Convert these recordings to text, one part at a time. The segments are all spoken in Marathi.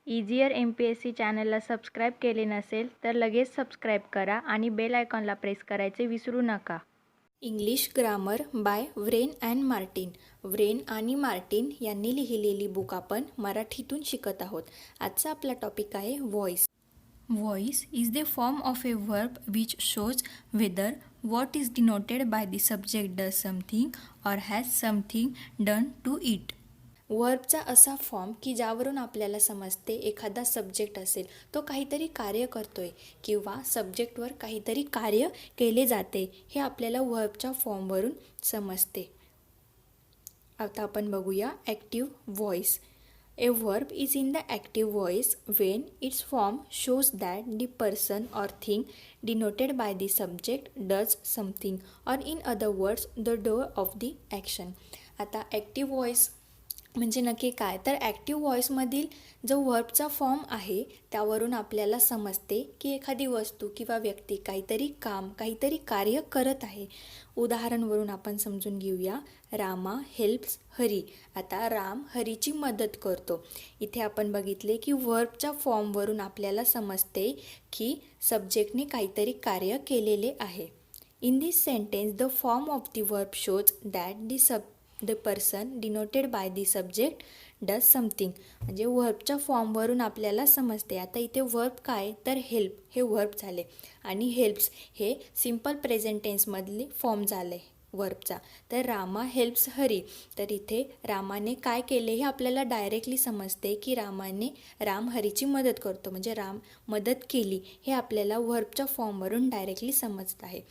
इझियर MPSC चॅनलला सबस्क्राईब केले नसेल तर लगेच सबस्क्राईब करा आणि बेल आयकॉनला प्रेस करायचे विसरू नका. English grammar bye Wren and Martin. Wren आणि मार्टिन यांनी लिहिलेली बुक आपण मराठीतून शिकत आहोत. आजचा आपला टॉपिक आहे voice. Voice is the form of a verb which shows whether what is denoted by the subject does something or has something done to it. वर्बचा असा फॉर्म की ज्यावरून आपल्याला समजते एखादा सब्जेक्ट असेल तो काहीतरी कार्य करतोय किंवा सब्जेक्टवर काहीतरी कार्य केले जाते हे आपल्याला वर्बच्या फॉर्मवरून समजते. आता आपण बघूया active voice. A verb is in the active voice when its form shows that the person or thing denoted by the subject does something or in other words the doer of the action. आता ॲक्टिव्ह व्हॉइस म्हणजे नक्की काय, तर ॲक्टिव्ह व्हॉइसमधील जो वर्बचा फॉर्म आहे त्यावरून आपल्याला समजते की एखादी वस्तू किंवा व्यक्ती काहीतरी काम काहीतरी कार्य करत आहे. उदाहरणवरून आपण समजून घेऊया. रामा हेल्प्स हरी. आता राम हरीची मदत करतो. इथे आपण बघितले की वर्बच्या फॉर्मवरून आपल्याला समजते की सब्जेक्टने काहीतरी कार्य केलेले आहे. In this sentence the form of the verb shows that the person denoted by the subject does something. म्हणजे वर्बच्या फॉर्मवरून आपल्याला समजते. आता इथे वर्ब काय, तर हेल्प हे वर्ब झाले आणि हेल्प्स हे सिम्पल प्रेझेंट टेन्समधले फॉर्म झाले वर्बचा. तर रामा हेल्प्स हरी. तर इथे रामाने काय केले हे आपल्याला डायरेक्टली समजते की राम हरीची मदत करतो, म्हणजे राम मदत केली हे आपल्याला वर्बच्या फॉर्मवरून डायरेक्टली समजत आहे.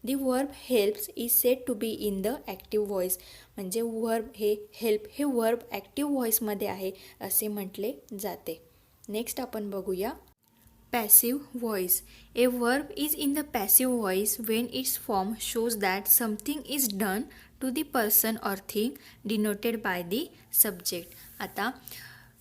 The verb helps is said to be in the active voice. म्हणजे वर्ब हे हेल्प हे वर्ब ॲक्टिव्ह व्हॉइसमध्ये आहे असे म्हटले जाते. नेक्स्ट आपण बघूया passive voice. A verb is in the passive voice when its form shows that something is done to the person or thing denoted by the subject. आता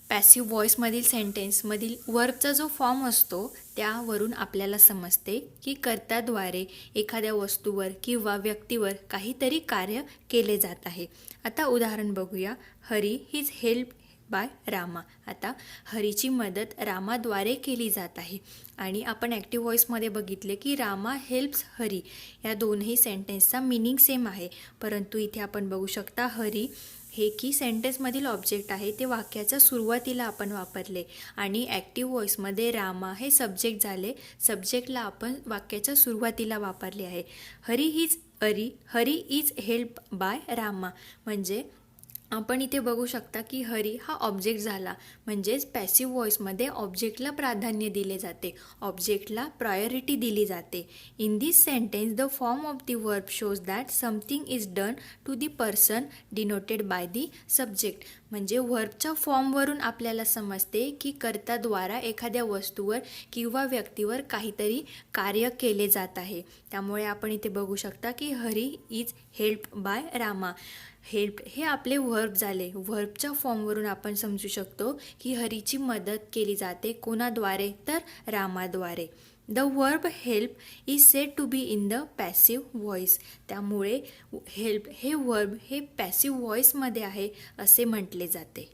पॅसिव्ह व्हॉइसमधील सेंटेन्समधील वर्बचा जो फॉर्म असतो त्यावरून आपल्याला समजते की कर्त्याद्वारे एखाद्या वस्तूवर किंवा व्यक्तीवर काहीतरी कार्य केले जात आहे. आता उदाहरण बघूया. Hari his help by Rama. आता हरीची मदत रामाद्वारे केली जात आहे आणि आपण ॲक्टिव्ह व्हॉइसमध्ये बघितले की रामा हेल्प्स हरी. या दोन्ही सेंटेन्सचा मिनिंग सेम आहे, परंतु इथे आपण बघू शकता हरी हे की सेंटेन्समधील ऑब्जेक्ट आहे ते वाक्याच्या सुरुवातीला आपण वापरले आणि ॲक्टिव्ह व्हॉइसमध्ये रामा हे सब्जेक्ट झाले. सब्जेक्टला आपण वाक्याच्या सुरुवातीला वापरले आहे. Hari is help by Rama. म्हणजे आपण इथे बघू शकता की हरी हा ऑब्जेक्ट झाला, म्हणजेच पॅसिव्ह व्हॉइसमध्ये ऑब्जेक्टला प्राधान्य दिले जाते, ऑब्जेक्टला प्रायोरिटी दिली जाते. In this sentence the form of the verb shows that something is done to the person denoted by the subject. म्हणजे वर्बच्या फॉर्मवरून आपल्याला समजते की कर्त्याद्वारा एखाद्या वस्तूवर किंवा व्यक्तीवर काहीतरी कार्य केले जात आहे. त्यामुळे आपण इथे बघू शकता की Hari is help by Rama. Help हे आपले वर्ब झाले. वर्बच्या फॉर्मवरून आपण समजू शकतो की हरीची मदत केली जाते कोणाद्वारे, तर रामाद्वारे. The verb help is said to be in the passive voice. त्यामुळे हेल्प हे वर्ब हे पॅसिव्ह व्हॉइसमध्ये आहे असे म्हटले जाते.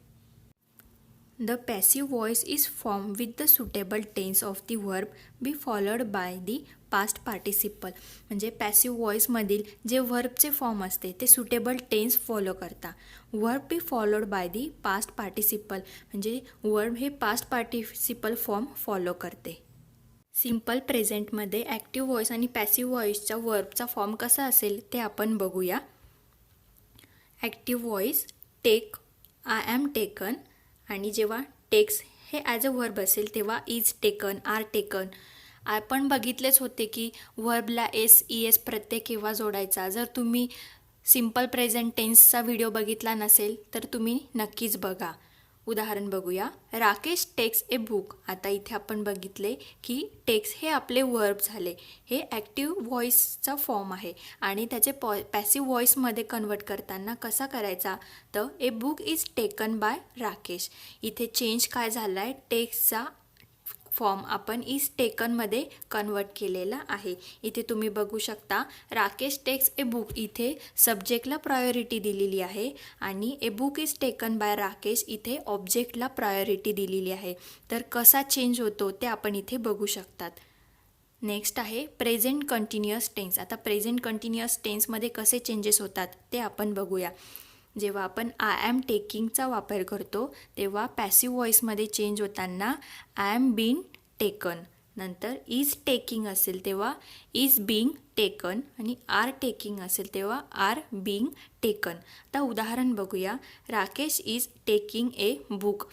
The passive voice is form with the suitable tense of the verb be followed by the past participle. म्हणजे पॅसिव्ह व्हॉइसमधील जे वर्बचे फॉर्म असते ते सुटेबल टेन्स फॉलो करता. Verb be followed by the past participle म्हणजे वर्ब हे पास्ट पार्टिसिपल फॉर्म फॉलो करते. सिम्पल प्रेझेंटमध्ये ॲक्टिव्ह व्हॉइस आणि पॅसिव्ह व्हॉइसच्या वर्बचा फॉर्म कसा असेल ते आपण बघूया. Active voice take, I am taken, आणि जेव्हा टेक्स हे ॲज अ वर्ब असेल तेव्हा इज टेकन, आर टेकन. आपण बघितलेच होते की वर्बला ES प्रत्यय केव्हा जोडायचा. जर तुम्ही सिम्पल प्रेझेंट टेन्सचा व्हिडिओ बघितला नसेल तर तुम्ही नक्कीच बघा. उदाहरण बघूया. Rakesh takes a book. आता इथे आपण बघितले की टेक्स हे आपले वर्ब झाले. हे ॲक्टिव्ह व्हॉइसचा फॉर्म आहे आणि त्याचे पॅसिव्ह व्हॉइसमध्ये कन्वर्ट करताना कसा करायचा, तर a book is taken by Rakesh. इथे चेंज काय झाला आहे, टेक्सचा फॉर्म आपण इज टेकनमध्ये कन्वर्ट केलेला आहे. इथे तुम्ही बघू शकता राकेश टेक्स ए बुक, इथे सब्जेक्टला प्रायोरिटी दिलेली आहे आणि a book is taken by Rakesh इथे ऑब्जेक्टला प्रायोरिटी दिलेली आहे. तर कसा चेंज होतो ते आपण इथे बघू शकतात. नेक्स्ट आहे प्रेझेंट कंटिन्युअस टेन्स. आता प्रेझेंट कंटिन्युअस टेन्समध्ये कसे चेंजेस होतात ते आपण बघूया. जेव्हा आपण आय ॲम टेकिंगचा वापर करतो तेव्हा पॅसिव्ह व्हॉईसमध्ये चेंज होताना आय ॲम बीन टेकन, नंतर इज टेकिंग असेल तेव्हा इज बीइंग टेकन आणि आर टेकिंग असेल तेव्हा आर बीइंग टेकन. आता उदाहरण बघूया. Rakesh is taking a book.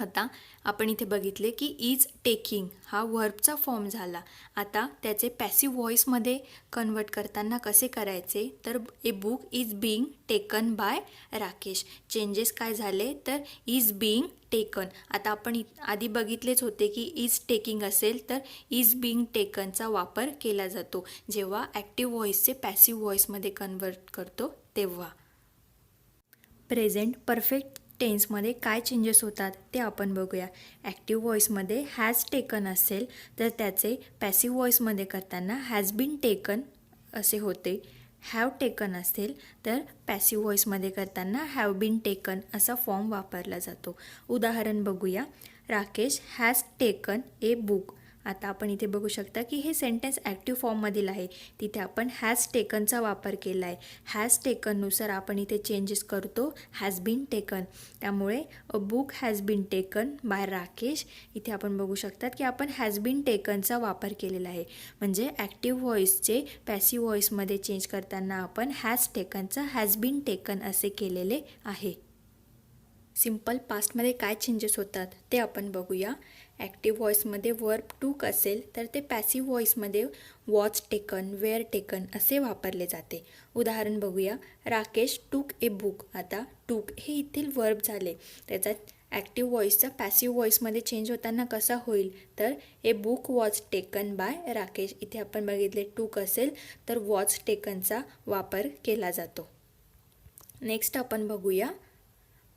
आता आपण इथे बघितले की इज टेकिंग हा वर्बचा फॉर्म झाला. आता त्याचे पॅसिव्ह व्हॉईसमध्ये कन्वर्ट करताना कसे करायचे, तर a book is being taken by Rakesh. Changes काय झाले, तर इज बीइंग टेकन. आता आपण आधी बघितलेच होते की इज टेकिंग असेल तर इज बीइंग टेकनचा वापर केला जातो जेव्हा ॲक्टिव्ह व्हॉईसचे पॅसिव्ह व्हॉईसमध्ये कन्वर्ट करतो तेव्हा. प्रेझेंट परफेक्ट टेन्समध्ये काय चेंजेस होतात ते आपण बघूया. ॲक्टिव्ह व्हॉईसमध्ये हॅज टेकन असेल तर त्याचे पॅसिव्ह व्हॉईसमध्ये करताना हॅज बीन टेकन असे होते. हॅव टेकन असेल तर पॅसिव्ह व्हॉईसमध्ये करताना हॅव बीन टेकन असा फॉर्म वापरला जातो. उदाहरण बघूया. Rakesh has taken a book. आता आपण इथे बघू शकता की हे सेंटेन्स ॲक्टिव्ह फॉर्ममधील आहे. तिथे आपण हॅज टेकनचा वापर केला आहे. हॅज टेकननुसार आपण इथे चेंजेस करतो हॅज बीन टेकन. त्यामुळे a book has been taken by Rakesh. इथे आपण बघू शकतात की आपण हॅज बीन टेकनचा वापर केलेला आहे. म्हणजे ॲक्टिव्ह व्हॉईसचे पॅसिव्ह व्हॉईसमध्ये चेंज करताना आपण हॅज टेकनचा हॅज बीन टेकन असे केलेले आहे. सिम्पल पास्टमध्ये काय चेंजेस होतात ते आपण बघूया. ॲक्टिव्ह व्हॉईसमध्ये वर्ब टूक असेल तर ते पॅसिव्ह व्हॉईसमध्ये वॉच टेकन, वेअर टेकन असे वापरले जाते. उदाहरण बघूया. राकेश टूक ए बुक. आता टूक हे इथील वर्ब झाले. त्याचा ॲक्टिव्ह व्हॉईसचा पॅसिव्ह व्हॉईसमध्ये चेंज होताना कसा होईल, तर a book was taken by Rakesh. इथे आपण बघितले टूक असेल तर वॉच टेकनचा वापर केला जातो. नेक्स्ट आपण बघूया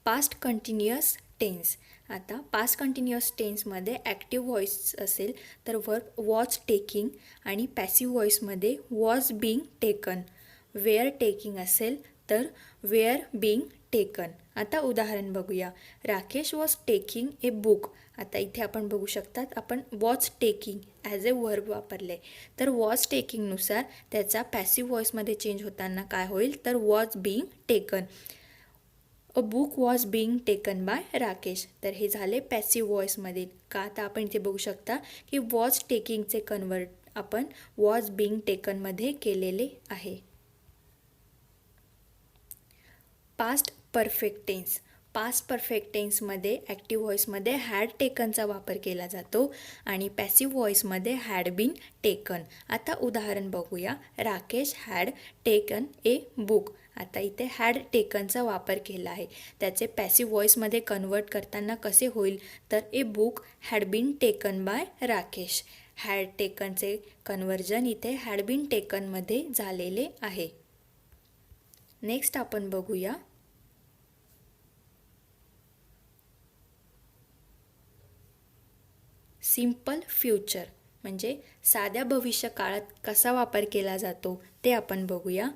पास्ट कंटिन्युअस टेन्स. आता पास्ट कंटिन्युअस टेन्समध्ये ॲक्टिव्ह व्हॉईस असेल तर वर्ब वॉज टेकिंग आणि पॅसिव्ह व्हॉईसमध्ये was being taken. Were taking असेल तर वेअर बीइंग टेकन. आता उदाहरण बघूया. Rakesh was taking a book. आता इथे आपण बघू शकतात आपण was taking as a verb वापरले. तर वॉज टेकिंगनुसार त्याचा पॅसिव्ह व्हॉईसमध्ये चेंज होताना काय होईल, तर was being taken. A book was being taken by Rakesh. तर हे झाले पॅसिव्ह व्हॉईसमधील. का, आता आपण इथे बघू शकता की वॉज टेकिंगचे कन्वर्ट आपण वॉज बीइंग टेकनमध्ये केलेले आहे. Past perfect tense. Past perfect टेन्समध्ये ॲक्टिव्ह व्हॉईसमध्ये हॅड टेकनचा वापर केला जातो आणि पॅसिव्ह व्हॉईसमध्ये हॅड बीन टेकन. आता उदाहरण बघूया. Rakesh had taken a book. आता इथे हॅड टेकनचा वापर केला आहे. त्याचे पॅसिव्ह व्हॉईसमध्ये कन्वर्ट करताना कसे होईल, तर a book had been taken by Rakesh. Had टेकनचे कन्वर्जन इथे हॅड बीन टेकनमध्ये झालेले आहे. नेक्स्ट आपण बघूया सिम्पल फ्युचर म्हणजे साध्या भविष्य काळात कसा वापर केला जातो ते आपण बघूया.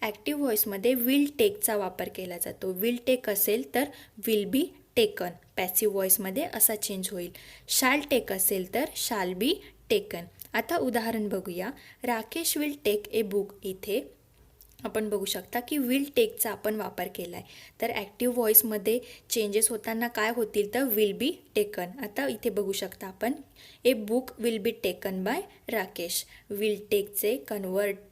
ॲक्टिव्ह व्हॉईसमध्ये विल टेकचा वापर केला जातो. विल टेक असेल तर विल बी टेकन. पॅसिव्ह व्हॉईसमध्ये असा चेंज होईल. शाल टेक असेल तर शाल बी टेकन. आता उदाहरण बघूया. Rakesh will take a book. इथे आपण बघू शकता की विल टेकचा आपण वापर केला आहे. तर ॲक्टिव्ह व्हॉईसमध्ये चेंजेस होताना काय होतील, तर विल बी टेकन. आता इथे बघू शकता आपण a book will be taken by Rakesh. Will टेकचे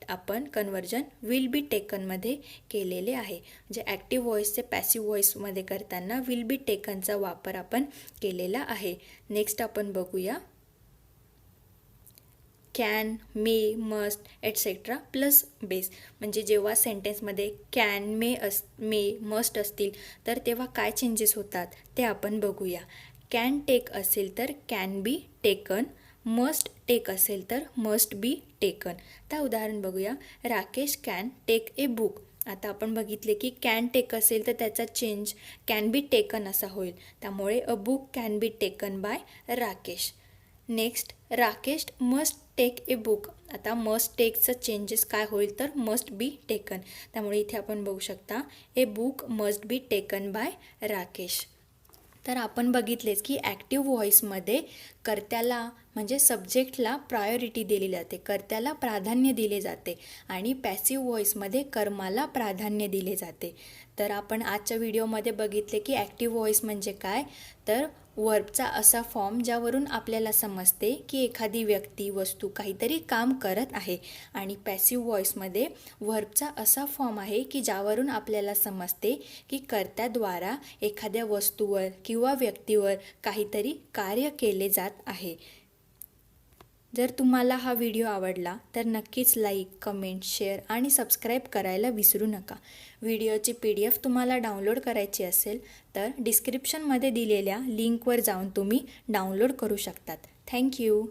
आपण कन्वर्जन विल बी टेकनमध्ये केलेले आहे. म्हणजे ॲक्टिव्ह व्हॉईसचे पॅसिव्ह व्हॉईसमध्ये करताना विल बी टेकनचा वापर आपण केलेला आहे. नेक्स्ट आपण बघूया can, may, must etcetera plus base. म्हणजे जेव्हा सेंटेन्समध्ये कॅन, मे, मस्ट असतील तर तेव्हा काय चेंजेस होतात ते आपण बघूया. कॅन टेक असेल तर can be taken. Must take असेल तर मस्ट बी टेकन. आता उदाहरण बघूया. Rakesh can take a book. आता आपण बघितले की कॅन टेक असेल तर त्याचा चेंज कॅन बी टेकन असा होईल. त्यामुळे a book can be taken by Rakesh. Next, Rakesh must take a book. आता मस्ट टेकचं चेंजेस काय होईल तर मस्ट बी टेकन. त्यामुळे इथे आपण बघू शकता a book must be taken by Rakesh. तर आपण बघितलेच की ॲक्टिव्ह व्हॉईसमध्ये कर्त्याला म्हणजे सब्जेक्टला प्रायोरिटी दिली जाते, कर्त्याला प्राधान्य दिले जाते आणि पॅसिव्ह व्हॉईसमध्ये कर्माला प्राधान्य दिले जाते. तर आपण आजच्या व्हिडिओमध्ये बघितले की ॲक्टिव्ह व्हॉईस म्हणजे काय तर वर्बचा असा फॉर्म ज्यावरून आपल्याला समजते की एखादी व्यक्ती वस्तू काहीतरी काम करत आहे. आणि पॅसिव्ह व्हॉईसमध्ये वर्बचा असा फॉर्म आहे की ज्यावरून आपल्याला समजते की कर्त्याद्वारा एखाद्या वस्तूवर किंवा व्यक्तीवर काहीतरी कार्य केले जात आहे. जर तुम्हाला हा व्हिडिओ आवडला तर नक्कीच लाईक, कमेंट, शेअर आणि सबस्क्राईब करायला विसरू नका. व्हिडिओची PDF तुम्हाला डाउनलोड करायची असेल तर डिस्क्रिप्शनमध्ये दिलेल्या लिंकवर जाऊन तुम्ही डाउनलोड करू शकतात. थँक्यू.